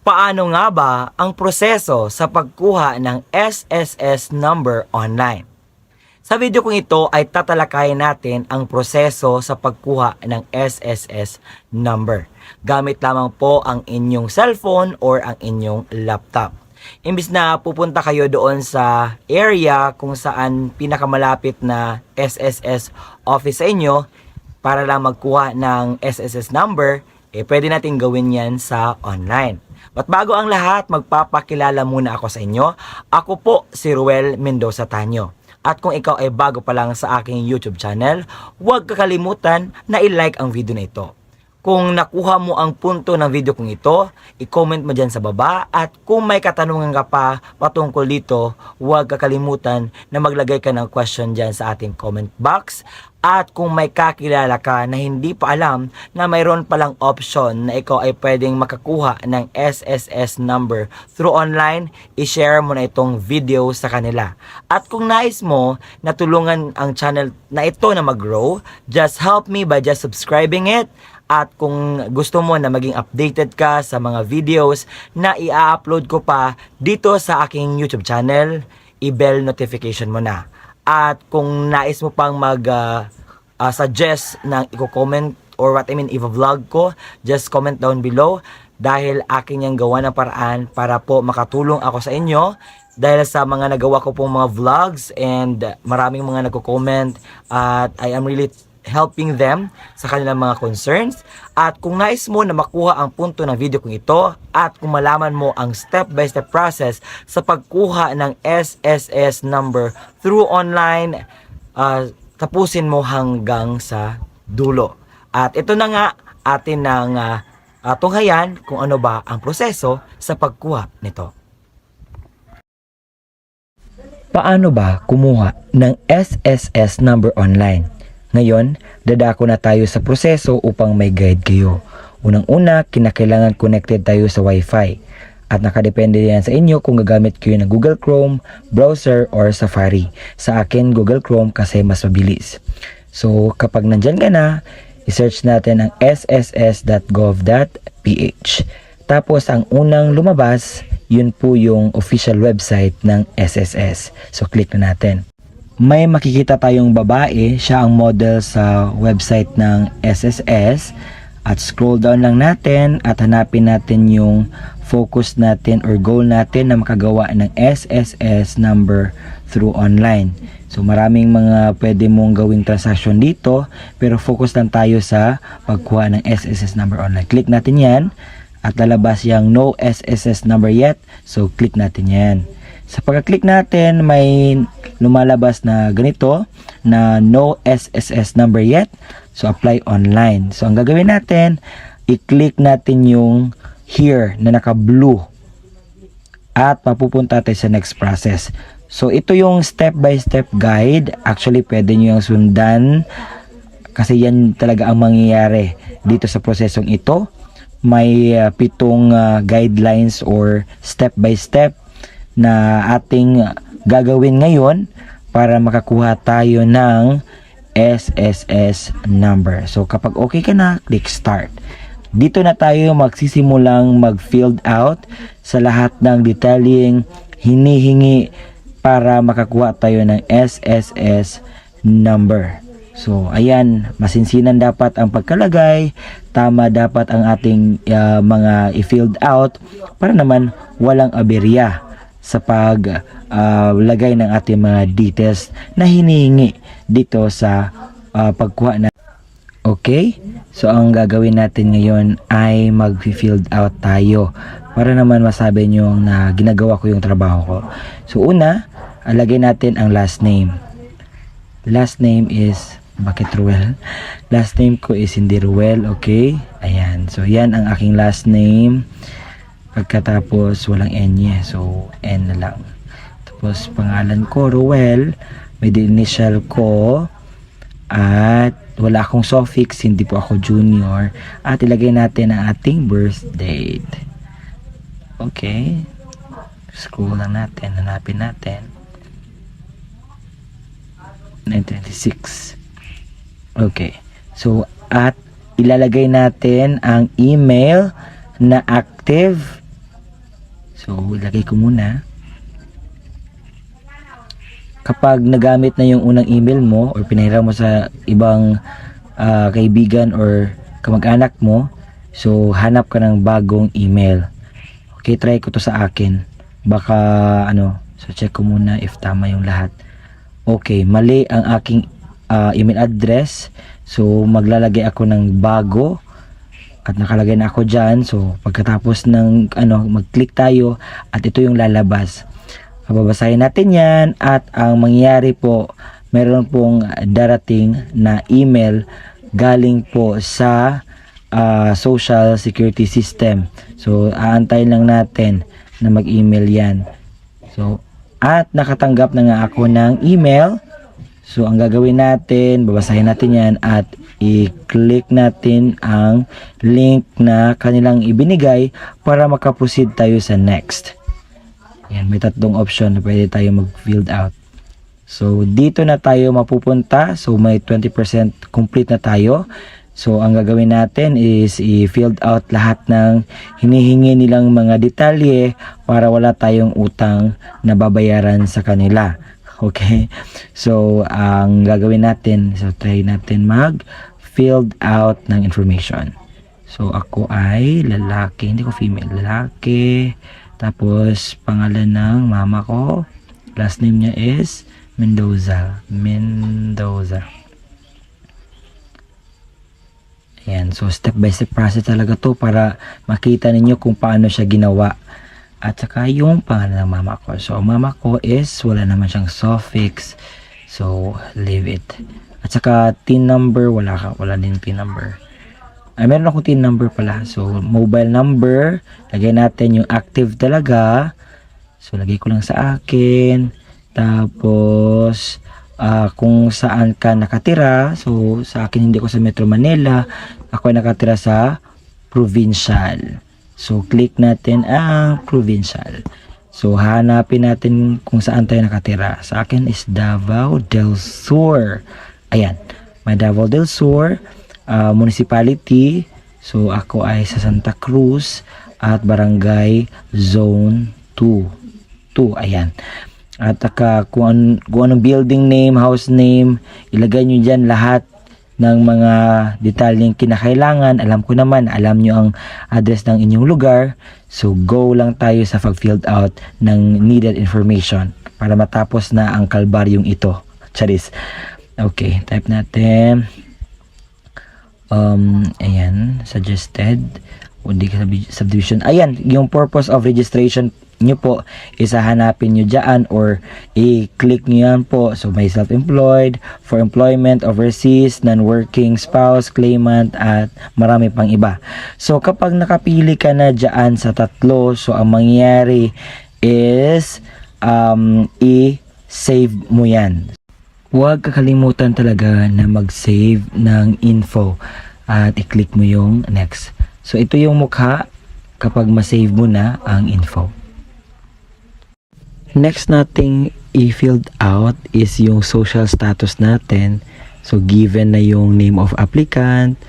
Paano nga ba ang proseso sa pagkuha ng SSS number online? Sa video kong ito ay tatalakayin natin ang proseso sa pagkuha ng SSS number. Gamit lamang po ang inyong cellphone or ang inyong laptop. Imbis na pupunta kayo doon sa area kung saan pinakamalapit na SSS office sa inyo para lang magkuha ng SSS number, pwede natin gawin yan sa online. But bago ang lahat, magpapakilala muna ako sa inyo. Ako po si Ruel Mendoza Tanyo. At kung ikaw ay bago pa lang sa aking YouTube channel, huwag kakalimutan na i-like ang video na ito. Kung nakuha mo ang punto ng video kong ito, i-comment mo dyan sa baba. At kung may katanungan ka pa patungkol dito, huwag kakalimutan na maglagay ka ng question dyan sa ating comment box. At kung may kakilala ka na hindi pa alam na mayroon palang option na ikaw ay pwedeng makakuha ng SSS number through online, i-share mo na itong video sa kanila. At kung nais mo na tulungan ang channel na ito na mag-grow, just help me by just subscribing it. At kung gusto mo na maging updated ka sa mga videos na i-upload ko pa dito sa aking YouTube channel, i-bell notification mo na. At kung nais mo pang suggest ng i-comment or what I mean i-vlog ko, just comment down below dahil akin yung gawa ng paraan para po makatulong ako sa inyo dahil sa mga nagawa ko pong mga vlogs and maraming mga nagko-comment at I am really helping them sa kanilang mga concerns. At kung nais mo na makuha ang punto ng video kong ito at kung malaman mo ang step-by-step process sa pagkuha ng SSS number through online, tapusin mo hanggang sa dulo. At ito na nga atin ng tunghayan kung ano ba ang proseso sa pagkuha nito. Paano ba kumuha ng SSS number online? Ngayon, dadako na tayo sa proseso upang may guide kayo. Unang-una, kinakailangan connected tayo sa Wi-Fi. At nakadepende yan sa inyo kung gagamit kayo ng Google Chrome, browser, or Safari. Sa akin, Google Chrome kasi mas mabilis. So, kapag nandyan ka na, isearch natin ang sss.gov.ph. Tapos, ang unang lumabas, yun po yung official website ng SSS. So, click na natin. May makikita tayong babae, siya ang model sa website ng SSS. At scroll down lang natin at hanapin natin yung focus natin or goal natin na makagawa ng SSS number through online. So maraming mga pwede mong gawing transaction dito, pero focus lang tayo sa pagkuha ng SSS number online. Click natin yan at lalabas yung no SSS number yet. So click natin yan. Sa pagka-click natin, may lumalabas na ganito na no SSS number yet. So, apply online. So, ang gagawin natin, i-click natin yung here na naka-blue. At mapupunta tayo sa next process. So, ito yung step-by-step guide. Actually, pwede nyo yung sundan kasi yan talaga ang mangyayari dito sa prosesong ito. May 7 guidelines or step-by-step na ating gagawin ngayon para makakuha tayo ng SSS number. So kapag okay ka na, click start. Dito na tayo magsisimulang mag-filled out sa lahat ng detailing hinihingi para makakuha tayo ng SSS number. So ayan, masinsinan dapat ang pagkalagay, tama dapat ang ating mga i-filled out para naman walang aberya sa paglagay ng ating mga details na hinihingi dito sa pagkuha na. Okay? So, ang gagawin natin ngayon ay mag-filled out tayo para naman masabi nyo na ginagawa ko yung trabaho ko. So, una, alagay natin ang last name. Last name is, bakit Ruel? Last name ko is hindi Ruel, okay? Ayan. So, yan ang aking last name. Pagkatapos walang N so N na lang. Tapos pangalan ko Ruel, may initial ko at wala akong suffix, hindi po ako junior. At ilagay natin ang ating birth date. Okay. Scroll lang natin, hanapin natin. 1996. Okay. So at ilalagay natin ang email na active So, ilagay ko muna. Kapag nagamit na yung unang email mo or pinahiram mo sa ibang kaibigan or kamag-anak mo, so hanap ka ng bagong email. Okay, try ko to sa akin. Baka so check ko muna if tama yung lahat. Okay, mali ang aking email address. So maglalagay ako ng bago at nakalagay na ako dyan. So pagkatapos ng mag-click tayo at ito yung lalabas. Babasahin natin yan at ang mangyayari po, meron pong darating na email galing po sa social security system. So aantayin lang natin na mag-email yan. So at nakatanggap na nga ako ng email. So ang gagawin natin, babasahin natin yan at i-click natin ang link na kanilang ibinigay para makaproceed tayo sa next. Yan, may tatlong option na pwede tayo mag-filled out. So, dito na tayo mapupunta. So, may 20% complete na tayo. So, ang gagawin natin is i-filled out lahat ng hinihingi nilang mga detalye para wala tayong utang na babayaran sa kanila. Okay? So, ang gagawin natin, so try natin mag-filled out ng information. So, ako ay lalaki, hindi ko female, lalaki. Tapos, pangalan ng mama ko. Last name niya is Mendoza. Ayan. So, step by step process talaga to para makita ninyo kung paano siya ginawa. At saka yung pangalan ng mama ko. So, mama ko is wala naman siyang suffix. So, leave it. At saka, TIN number, wala din TIN number. Meron akong TIN number pala. So, mobile number. Lagay natin yung active talaga. So, lagay ko lang sa akin. Tapos, kung saan ka nakatira. So, sa akin hindi ko sa Metro Manila. Ako ay nakatira sa provincial. So, click natin ang provincial. So, hanapin natin kung saan tayo nakatira. Sa akin is Davao del Sur. Ayan. May Davao del Sur. Municipality. So ako ay sa Santa Cruz at Barangay Zone 2. Ayan. At kung anong building name, house name, ilagay nyo dyan lahat ng mga detalyeng kinakailangan. Alam ko naman, alam nyo ang address ng inyong lugar. So go lang tayo sa pag-filled out ng needed information para matapos na ang kalbaryong ito. Charis. Okay, type natin. Ayan, suggested subdivision. Ayan, yung purpose of registration nyo po is hanapin nyo dyan or i-click nyo yan po. So may self-employed, for employment, overseas, non-working spouse, claimant, at marami pang iba. So kapag nakapili ka na dyan sa tatlo, so ang mangyayari is i-save mo yan. Huwag kakalimutan talaga na mag-save ng info at i-click mo yung next. So ito yung mukha kapag ma-save mo na ang info. Next nating i-filled out is yung social status natin. So given na yung name of applicant,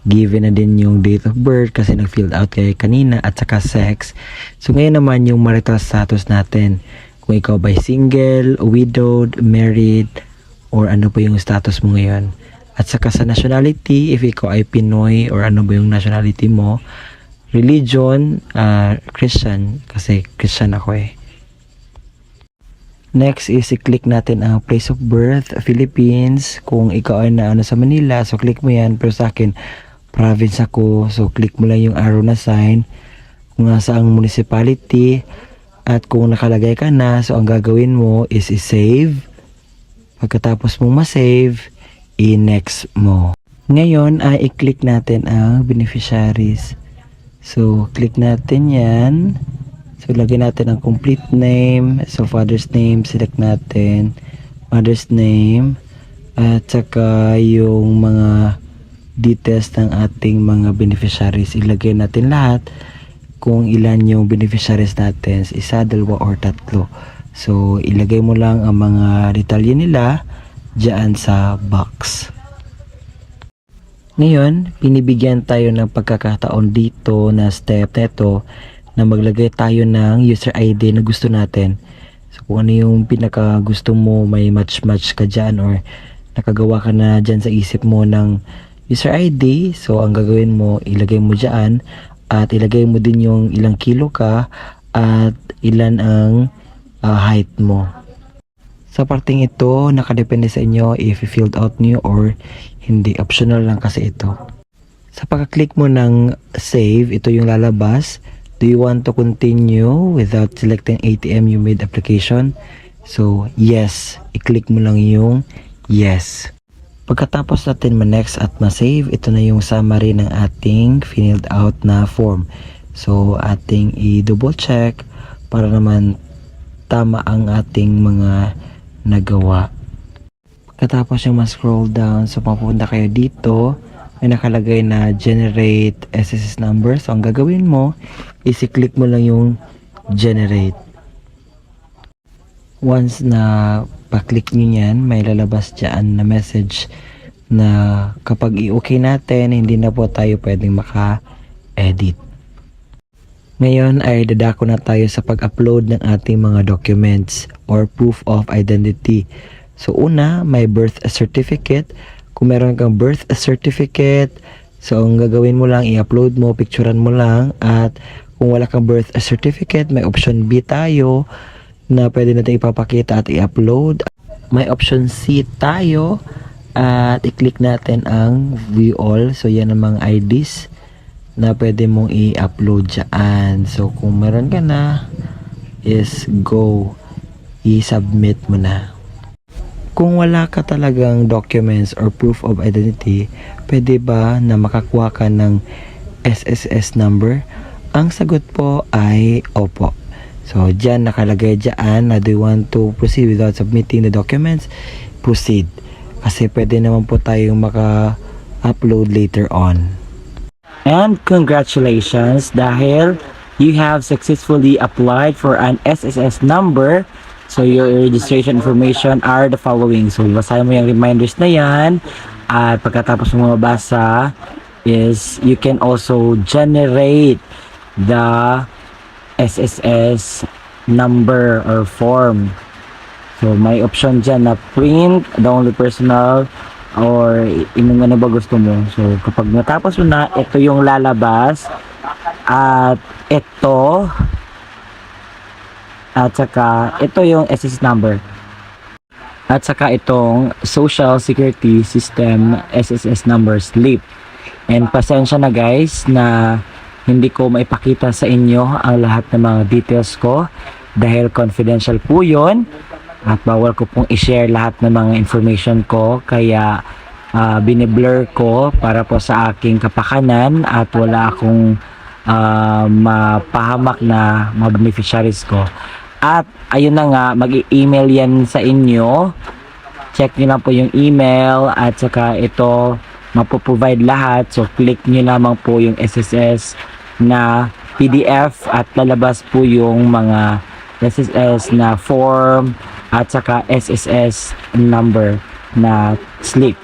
given na din yung date of birth kasi nag-filled out kayo kanina at saka sex. So ngayon naman yung marital status natin. Kung ikaw ba single, widowed, married, or ano po yung status mo ngayon. At saka sa nationality, if ikaw ay Pinoy or ano ba yung nationality mo. Religion, Christian, kasi Christian ako eh. Next is i-click natin ang place of birth, Philippines. Kung ikaw ay na sa Manila, so click mo yan. Pero sa akin, province ako. So click mo lang yung arrow na sign. Kung nasa ang municipality. At kung nakalagay ka na, so ang gagawin mo is i-save. Pagkatapos mong ma-save, i-next mo. Ngayon ay i-click natin ang beneficiaries. So, click natin yan. So, lagyan natin ang complete name. So, father's name, select natin. Mother's name. At saka yung mga details ng ating mga beneficiaries. Ilagay natin lahat kung ilan yung beneficiaries natin. Isa, dalawa, or tatlo. So, ilagay mo lang ang mga detalye nila dyan sa box. Ngayon, pinibigyan tayo ng pagkakataon dito na step neto na maglagay tayo ng user ID na gusto natin. So kung ano yung pinaka gusto mo, may match ka dyan or nakagawa ka na dyan sa isip mo ng user ID. So ang gagawin mo, ilagay mo dyan at ilagay mo din yung ilang kilo ka at ilan ang height mo. Sa parting ito, nakadepende sa inyo if i-filled out niyo or hindi. Optional lang kasi ito. Sa pagka-click mo ng save, ito yung lalabas. Do you want to continue without selecting ATM you made application? So, yes. I-click mo lang yung yes. Pagkatapos natin ma-next at ma-save, ito na yung summary ng ating filled out na form. So, ating i-double check para naman tama ang ating mga nagawa. Pagkatapos yung ma-scroll down, so papunta kayo dito, may nakalagay na generate SSS number. So ang gagawin mo is i-click mo lang yung generate. Once na pa-click nyo yan, may lalabas dyan na message na kapag i-okay natin, hindi na po tayo pwedeng maka-edit. Ngayon ay dadako na tayo sa pag-upload ng ating mga documents or proof of identity. So una, may birth certificate. Kung meron kang birth certificate, so ang gagawin mo lang, i-upload mo, picturean mo lang. At kung wala kang birth certificate, may option B tayo na pwede natin ipapakita at i-upload. May option C tayo at i-click natin ang view all. So yan ang mga IDs na pwede mong i-upload dyan. So kung meron ka na, is go, i-submit mo na. Kung wala ka talagang documents or proof of identity, pwede ba na makakuha ka ng SSS number? Ang sagot po ay opo. So, dyan nakalagay dyan na do you want to proceed without submitting the documents? Proceed. Kasi pwede naman po tayong maka-upload later on. And congratulations dahil you have successfully applied for an SSS number. So your registration information are the following. So basahin mo yung reminders na yan. At pagkatapos mo mabasa is you can also generate the SSS number or form. So may option dyan na print, the only personal, or inong ano ba gusto mo. So kapag natapos mo na, ito yung lalabas. At ito, at saka ito yung SSS number. At saka itong Social Security System SSS number slip. And pasensya na guys na hindi ko maipakita sa inyo ang lahat ng mga details ko dahil confidential po yun. At bawal ko pong i-share lahat ng mga information ko, kaya biniblur ko para po sa aking kapakanan at wala akong mapahamak na mga beneficiaries ko. At ayun na nga, mag-i-email yan sa inyo. Check nyo lang po yung email at saka ito mapoprovide lahat. So click nyo lamang po yung SSS na PDF at lalabas po yung mga SSS na form at saka SSS number na slip.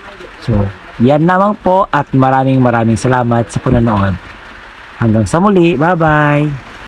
So yan lamang po at maraming salamat sa panonood. Hanggang sa muli, bye bye!